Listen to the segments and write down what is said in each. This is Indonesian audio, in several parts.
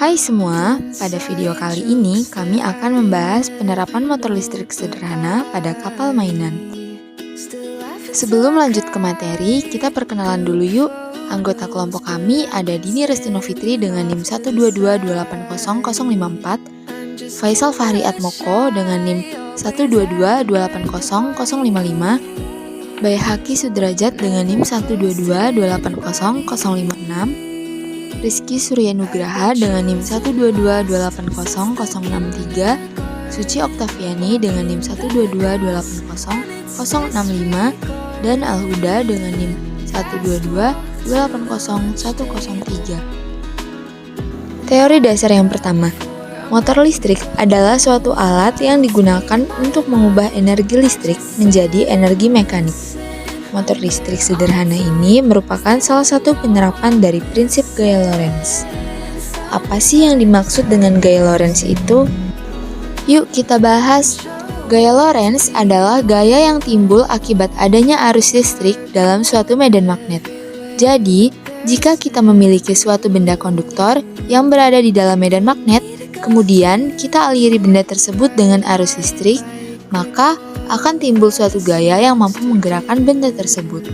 Hai semua, pada video kali ini kami akan membahas penerapan motor listrik sederhana pada kapal mainan. Sebelum lanjut ke materi, kita perkenalan dulu yuk. Anggota kelompok kami ada Dini Restino Fitri dengan NIM 122280054, Faisal Fahri Atmoko dengan NIM 122280055, Bayhaki Sudrajat dengan NIM 122280056, Rizky Surya Nugraha dengan NIM 122280063, Suci Oktaviani dengan NIM 122280065, dan Alhuda dengan NIM 122280103. Teori dasar yang pertama, motor listrik adalah suatu alat yang digunakan untuk mengubah energi listrik menjadi energi mekanik. Motor listrik sederhana ini merupakan salah satu penerapan dari prinsip gaya Lorentz. Apa sih yang dimaksud dengan gaya Lorentz itu? Yuk kita bahas. Gaya Lorentz adalah gaya yang timbul akibat adanya arus listrik dalam suatu medan magnet. Jadi, jika kita memiliki suatu benda konduktor yang berada di dalam medan magnet, kemudian kita aliri benda tersebut dengan arus listrik, maka akan timbul suatu gaya yang mampu menggerakkan benda tersebut.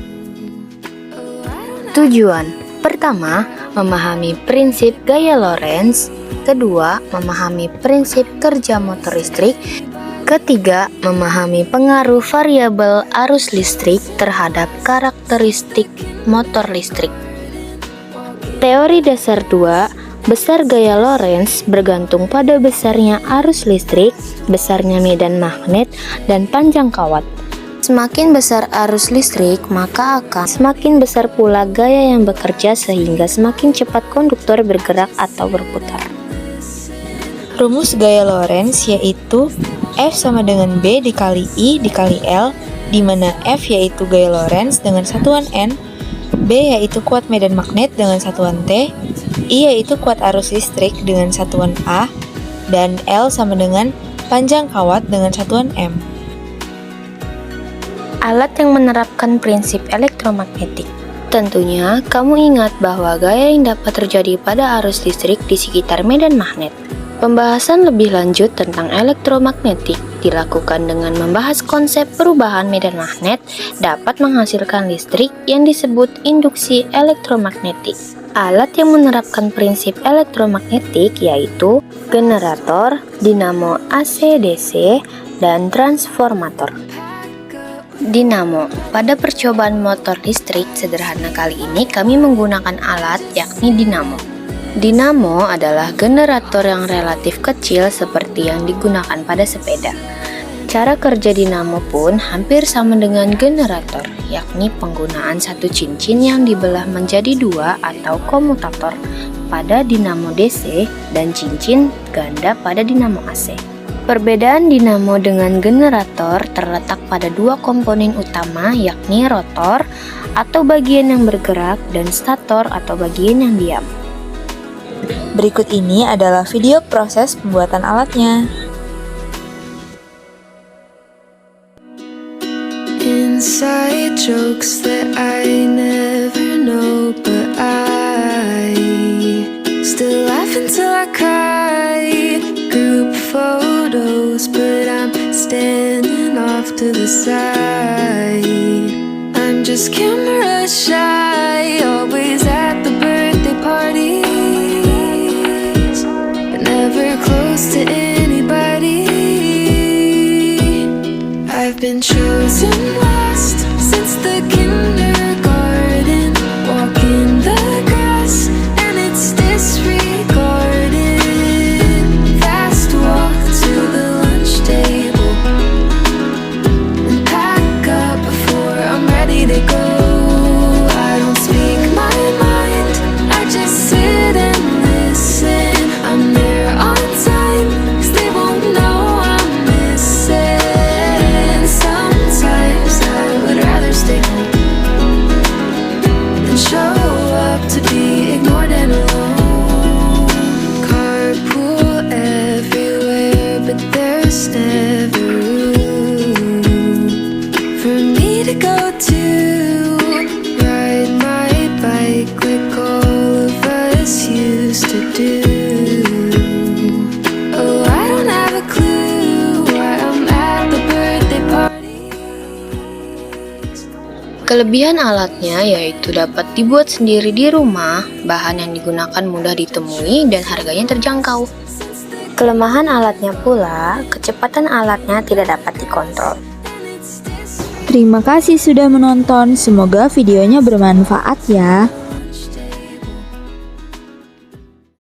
Tujuan pertama, memahami prinsip gaya Lorentz. Kedua, memahami prinsip kerja motor listrik. Ketiga, memahami pengaruh variabel arus listrik terhadap karakteristik motor listrik. Teori dasar 2, besar gaya Lorentz bergantung pada besarnya arus listrik, besarnya medan magnet, dan panjang kawat. Semakin besar arus listrik, maka akan semakin besar pula gaya yang bekerja sehingga semakin cepat konduktor bergerak atau berputar. Rumus gaya Lorentz yaitu F sama dengan B dikali I dikali L, di mana F yaitu gaya Lorentz dengan satuan N, B yaitu kuat medan magnet dengan satuan T, I yaitu kuat arus listrik dengan satuan A, dan L sama dengan panjang kawat dengan satuan M. Alat yang menerapkan prinsip elektromagnetik. Tentunya, kamu ingat bahwa gaya yang dapat terjadi pada arus listrik di sekitar medan magnet. Pembahasan lebih lanjut tentang elektromagnetik dilakukan dengan membahas konsep perubahan medan magnet dapat menghasilkan listrik yang disebut induksi elektromagnetik. Alat yang menerapkan prinsip elektromagnetik yaitu generator, dinamo AC/DC, dan transformator. Dinamo. Pada percobaan motor listrik sederhana kali ini kami menggunakan alat yakni dinamo. Dinamo adalah generator yang relatif kecil seperti yang digunakan pada sepeda. Cara kerja dinamo pun hampir sama dengan generator, yakni penggunaan satu cincin yang dibelah menjadi dua atau komutator pada dinamo DC dan cincin ganda pada dinamo AC. Perbedaan dinamo dengan generator terletak pada dua komponen utama, yakni rotor atau bagian yang bergerak dan stator atau bagian yang diam. Berikut ini adalah video proses pembuatan alatnya. Inside jokes that I never know, but I still laugh until I cry. Group photos, but I'm standing off to the side. I'm just camera shy, always at the birthday parties, but never close to anybody. I've been chosen last since the kindergarten, walking the grass and it's disregarded. Fast walk to the lunch table and pack up before I'm ready to go. I don't speak my mind, I just sit and listen. I'm there on time, 'cause they won't know I'm missing. Sometimes I would rather stay home than show up to be ignored and alone. Carpool everywhere, but there's never room for me to go to. Ride my bike like all of us used to do. Kelebihan alatnya yaitu dapat dibuat sendiri di rumah, bahan yang digunakan mudah ditemui dan harganya terjangkau. Kelemahan alatnya pula, kecepatan alatnya tidak dapat dikontrol. Terima kasih sudah menonton, semoga videonya bermanfaat ya.